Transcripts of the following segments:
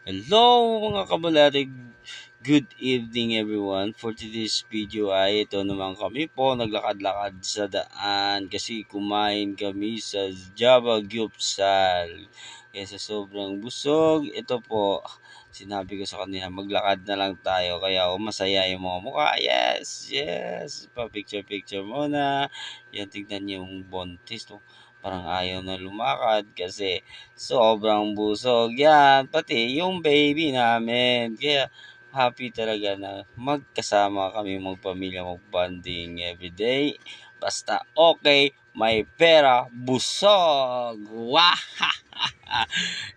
Hello mga kabalarig! Good evening everyone. For today's video ay ito naman kami po naglakad-lakad sa daan kasi kumain kami sa Java Gyupsal. Kaya sa sobrang busog, ito po, sinabi ko sa kanila maglakad na lang tayo kaya masaya yung mga mukha. Yes, yes. Pa-picture-picture muna. Yan, tignan niyo yung buntis. No? Parang ayaw na lumakad kasi sobrang busog yan, pati yung baby namin. Kaya happy talaga na magkasama kami magpamilya, magbanding everyday. Basta okay, may pera, busog. Wah!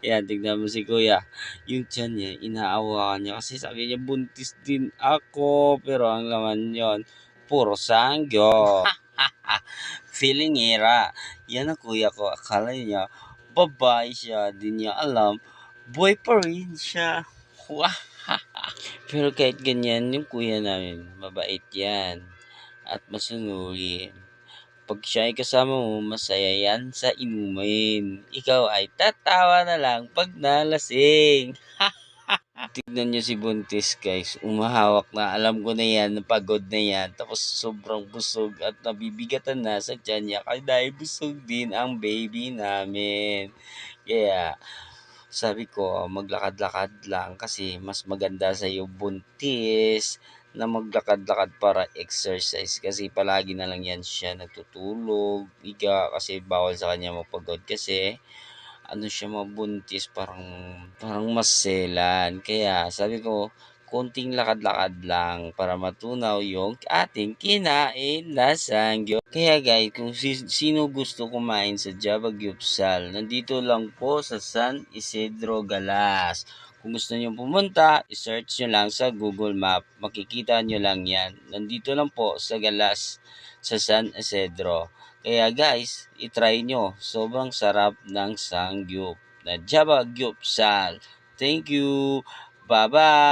Yan, tignan mo si kuya. Yung tiyan niya, inaawa niya kasi sabi niya buntis din ako. Pero ang laman yon puro sanggol. Feeling era. Yan ang kuya ko. Akala niya, babae siya. Di niya alam, boy pa rin siya. Wah! Pero kahit ganyan, yung kuya namin, mabait yan. At masunurin. Pag siya ay kasama mo, masaya yan sa inumin. Ikaw ay tatawa na lang pag nalasing. Tignan niyo si Buntis guys, umahawak na, alam ko na yan, pagod na yan, tapos sobrang busog at nabibigatan na sa tiyan niya, kaya dahil busog din ang baby namin. Kaya, sabi ko, maglakad-lakad lang kasi mas maganda sa iyo buntis na maglakad-lakad para exercise kasi palagi na lang yan siya nagtutulog, iga kasi bawal sa kanya mapagod kasi ano siya mabuntis parang maselan. Kaya sabi ko, konting lakad-lakad lang para matunaw yung ating kinain na sanggol. Kaya guys, kung sino gusto kumain sa Java Gyupsal, nandito lang po sa San Isidro Galas. Kung gusto nyo pumunta, i-search nyo lang sa Google Map. Makikita nyo lang yan. Nandito lang po sa Galas, sa San Isidro. Kaya guys, itry nyo. Sobrang sarap ng sangyup na Java Gyupsal. Thank you. Bye-bye.